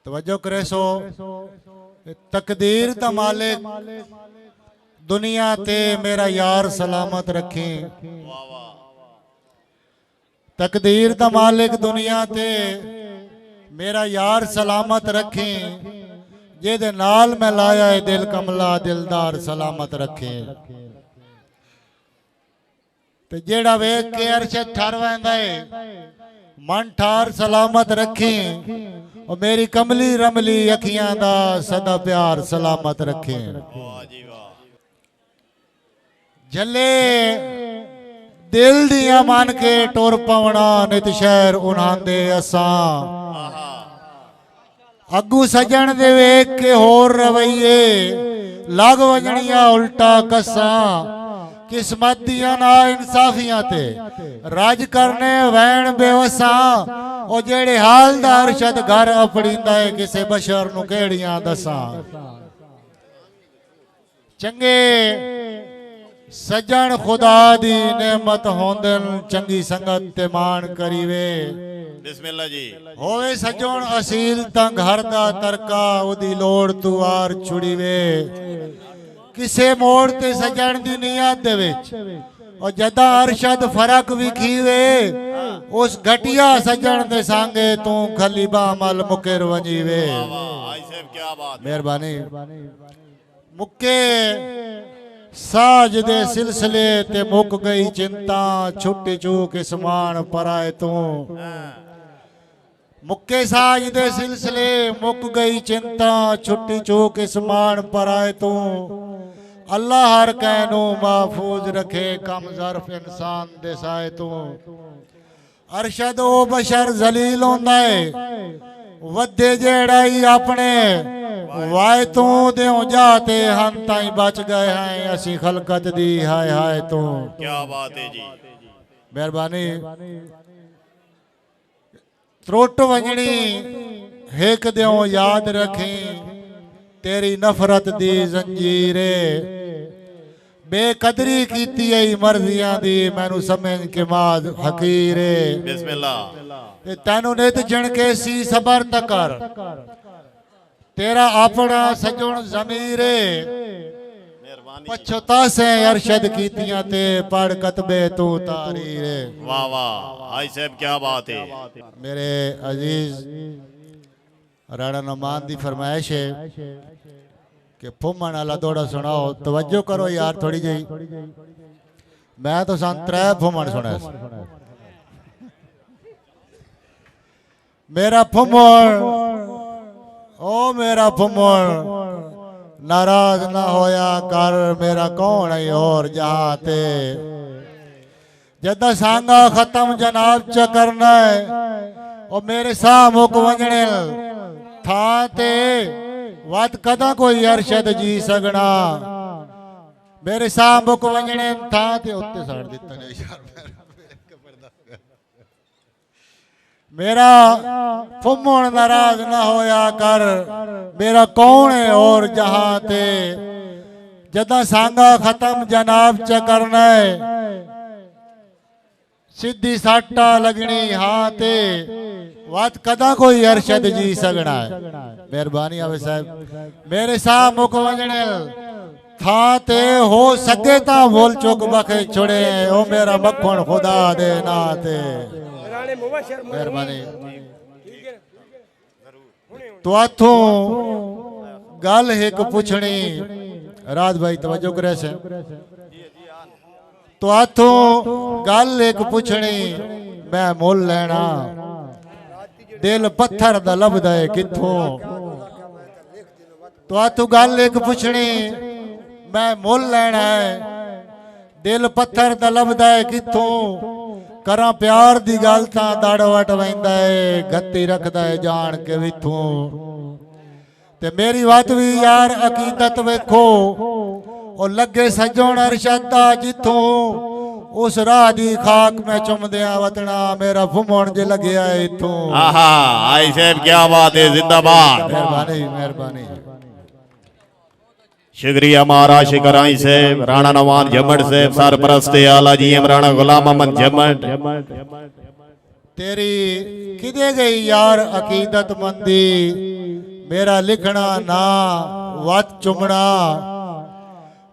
तवज्जो करे सो तकदीर दा मालिक दुनिया ते मेरा यार सलामत रखे। तकदीर दा मालिक दुनिया ते मेरा यार सलामत रखे। जेदे नाल मैं लाया है दिल कमला दिलदार सलामत रखे। ते जेड़ा वेख के अरशद ठर वैंदा है मन ठार सलामत रखे। और मेरी कमली रमली अखियां दा सदा प्यार सलामत रखे। जले दिल दिया मन के टुर पवना नित शहर उन्हांदे असां। अगू सजन दे वेख के होर रवैये लग वजनिया उल्टा कसां। किस्मत दिया ना इंसाफियां ते राज करने वैन बेवसा। ओ जेड़े हाल दा अरशद घर अपड़ींदा है किसे बशर नू केड़ियां दसां। चंगे सजन खुदा दी नेमत होंदन चंगी संगत ते मान करीवे। बिस्मिल्लाह जी। होवे सजन असील तां घर दा तरका ओदी लोड़ तू आर छुड़ीवे। किसे मोड़ ते सजन दी नियत दे विच और जदा अरशद फरक विखीवे। उस घटिया सजन दे सांगे तू खली बामल मुकर वंजीवे। मेहरबानी मुके साज दे सिलसिले ते मुक गई चिंता। छुट्टी चूक इसमान पराए तू। मुक्के साज दे सिलसिले मुक गई चिंता। छुट्टी चूक इसमान पराए तू। अल्लाह हर कैनू महफूज रखे कम ज़र्फ इंसान दे साए तू। अरशद ओ बशर जलील होंदा है वधे जेड़ा ही अपने वाय तू देओ जाते हम ताई बच गए हैं असी खलकत दी हाय हाय तू। क्या बात है जी। मेहरबानी त्रुट वंजनी हेक देओ याद रखें तेरी नफरत दी जंजीरे। बेकदरी कीती है मर्जियां दी मैनू समझ के माद हकीरे। बिस्मिल्लाह तैनू नित जिणके सी सबर तकर तेरा अपना सजन जमीरे। पछतासे अरशद कीतियां ते पढ़ कतबे तू तारीरे। वाह वाह भाई साहब क्या बात है। मेरे अजीज राणा नमान दी फरमाइश है कि फुमन वाला दौड़ा सुनाओ। तवज्जो करो यार थोड़ी जी। मैं तो सन 3 फुमन सुने। मेरा फुमन ओ मेरा फुमन नाराज ना होया कर मेरा कौन है और जहां ते। जदा सांगा खत्म जनाब च करना है और मेरे साह मुक वंजने था ते वत कदा कोई अरशद जी सगना। मेरे साह मुक वंजने था ते उत्ते साड़ दिता ने यार। मेरा फुमन नाराज ना होया कर मेरा कौन है और जहां ते। जदा सांगा खत्म जनाब च करना है सीधी साटा लगनी हाँ ते वत कदा कोई अरशद जी सगना है। मेहरबानी आवे साहब मेरे साह मुक वंजने था ते हो सके ता बोल चुक बखे छुड़े। ओ मेरा मक्खन खुदा दे ना ते। मेहरबानी तो आथों गल एक पुछनी राज भाई तवज्जो करे से। तो आथों गल एक पुछनी मैं मुल लेना दिल पत्थर दा लभदा है किथों। तो आथों गल एक पुछनी मैं मुल लेना है दिल पत्थर दा लभदा है किथों। करा प्यार दी गल तां दड़ वट वैंदा है गत्ती रखदा है जान के विथों। ते मेरी बात भी यार अकीदत वेखो और लगे सजन अरशद दा जिथों। उस राह दी खाक में चुमदिया वतना मेरा फुमन जे लगे है इथों। आहा आई साहब क्या बात है जिंदाबाद। मेहरबानी मेहरबानी शुक्रिया महाराज शिकराई से राणा नवान जमट से सरपरस्ते आला जी राणा गुलाम अहमद जमट। तेरी किदे गई यार अकीदत मंदी मेरा लिखना ना वत चुमना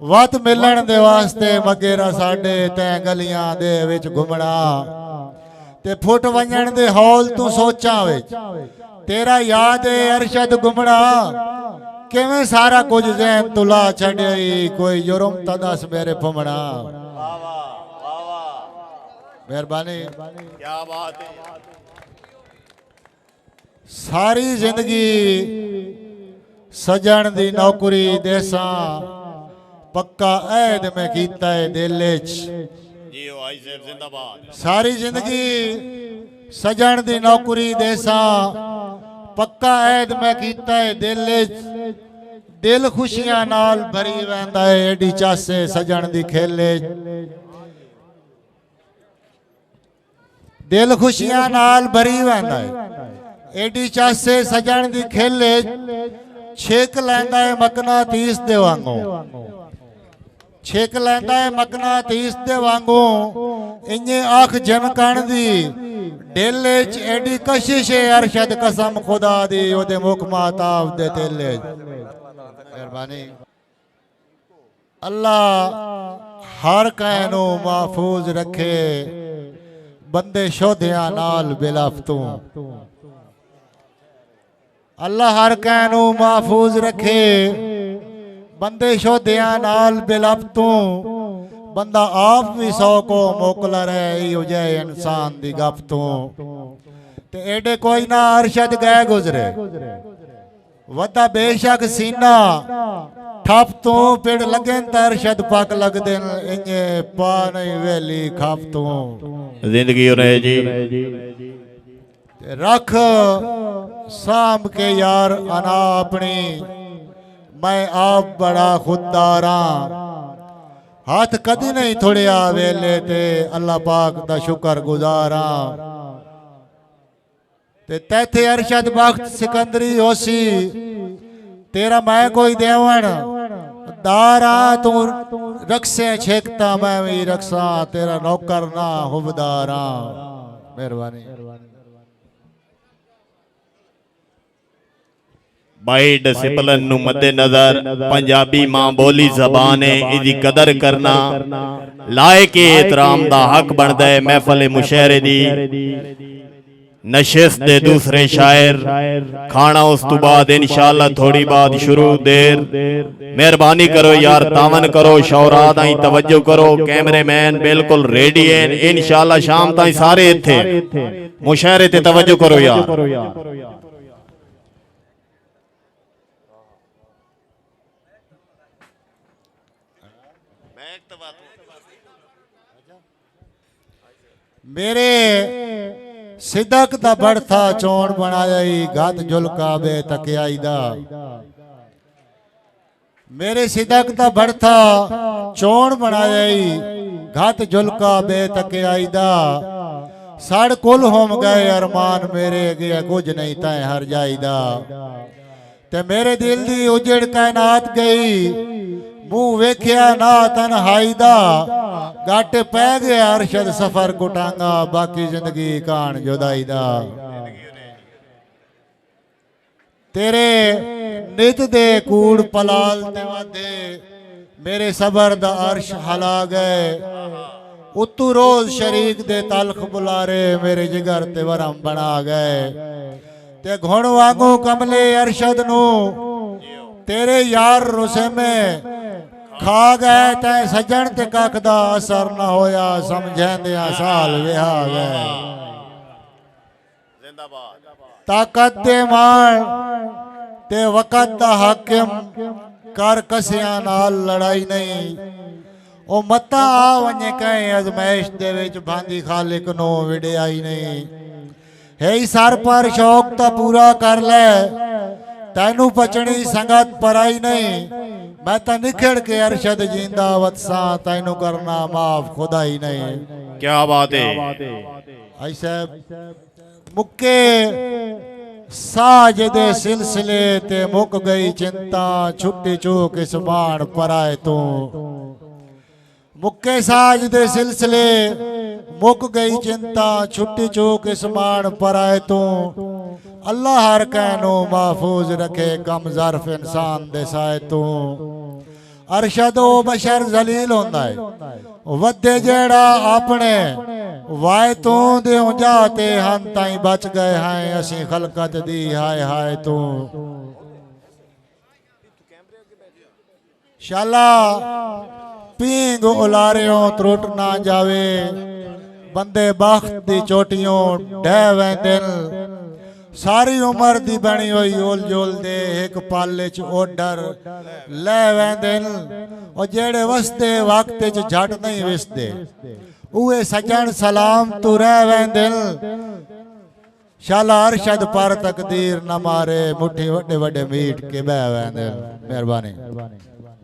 वत मिलन दे वास्ते मगेरा साडे तै गलियां दे विच घुमना ते फुट वंजण दे हौल तू सोचां विच तेरा याद है अरशद घुमना किवें सारा कुछ जैन तुला छड़ई कोई जुर्म ता दस मेरे फुमना मेहरबानी क्या बात है सारी जिंदगी सजन दी नौकरी देसां पक्का ऐद में कीता है दिल च जी ओ आई साहब जिंदाबाद सारी जिंदगी सजन दी नौकरी देसां पक्का ऐद में कीता है दिल च दिल खुशियां नाल भरी वैंदा है एडी चासे सजन दी खेले दिल खुशियां नाल भरी वैंदा है एडी चासे सजन दी खेले छेक लैंदा है मकनातीस दे वांगू छेक लैंदा है मकनातीस दे वांगू इन्ने आँख झमकण दी दिल च एडी कशिश है अरशद कसम खुदा दी ओदे मुख माताब दे दिल मेहरबानी अल्लाह हर कैनू महफूज रखे बंदे शोधिया नाल बिलाफतू अल्लाह हर कैनू महफूज रखे बंदे शोधिया नाल बिलाफतू बंदा आप भी सौ को मोकला रहे हो जाए इंसान दी गप तू ते एडे कोई ना अरशद गए गुजरे वदा बेशक सीना ठप तू पिड़ लगे अरशद पक लग दे इंजे पा नहीं वेली खाप तू जिंदगी रहे जी रख सांभ के यार अना अपनी मैं आप बड़ा खुददारा हाथ कदी नहीं थोड़िया वेले ते अल्लाह पाक दा शुक्र गुजारा ते तैथे अरशद बख्त सिकंदरी होसी तेरा मैं कोई देवण दारा तू रक्से छेकता मैं भी रक्सा तेरा नौकर ना हुबदारा मेहरबानी बाई डिसिपलिन नु मद्दे नजर पंजाबी मां बोली जबान है इदी कदर करना लायक एहतराम दा हक बनदा है महफिल मुशायरे दी नशिस्त दे दूसरे शायर खाना उस तो बाद इंशाअल्लाह थोड़ी बाद शुरू देर मेहरबानी करो यार तावन करो शौरा ताई तवज्जो करो कैमरामैन बिल्कुल रेडी हैं इंशाअल्लाह शाम ताई सारे इत्थे मुशायरे ते तवज्जो करो यार मेरे सिदक दा बढ़ता चौन बनाया गत जुलका बे तकियाई दा मेरे सिदक दा बढ़ता चौन बनाया गत जुलका बे तकियाई दा सड़ कुल होम गए अरमान मेरे गया कुछ नहीं तय हर जाईदा ते मेरे दिल दी उजड़ कायनात गई मुंह वेख्या ना तन्हाई दा गाटे पै गया अरशद सफर कुटांगा बाकी जिंदगी कान जुदाई दा तेरे नित दे कूड़ पलाल ते वादे मेरे सबर दा अर्श हला गए उतू रोज शरीक दे तलख बुलारे मेरे जिगर ते वरम बना गए ते घुण वांगू कमले अरशद नू तेरे यार रुसे में खा गए तै सजन ते कख दा असर न होया समझेंदिया साल विहा गए ताकत दे मान ते वक़्त दा हाकिम कर कसियां नाल लड़ाई नहीं ओ मता आ वने कहीं अजमैश दे विच भांदी खालिक नो विड़ाई नहीं है सर पर शौक ता पूरा कर ले तैनू पचनी संगत पराई नहीं मैं तो निखड़ के अरशद जिंदा वत्सा तैनू करना माफ खुदा ही नहीं क्या बात है आई साहब मुक्के साज दे सिलसिले ते मुक गई चिंता छुट्टी चूक इस बाण पराए तू मुक्के साज दे सिलसिले मुक गई चिंता छुट्टी चूक इस बाण पराए तू अल्लाह हर कहनू महफूज रखे कम ज़र्फ इंसान दे साए तू अरशदो बशर जलील होंदा है वद्दे जेड़ा अपने वाय तू दे जाते हन ताई बच गए हैं असी खलकत दी हाय हाय तू शाला पींग उलारियों त्रुट ना जावे बंदे बख्त दी चोटियों ढह वेंदन सारी उम्र दी बनी हुई ओल जोल दे एक पाले च ओडर ले वेंदन और जेड़े वसदे वक्त च झट नहीं विसदे उए सजन सलाम तू रह वेंदन शाला अरशद पर तकदीर न मारे मुट्ठी वड्डे वड्डे मीट के बह वेंदन मेहरबानी।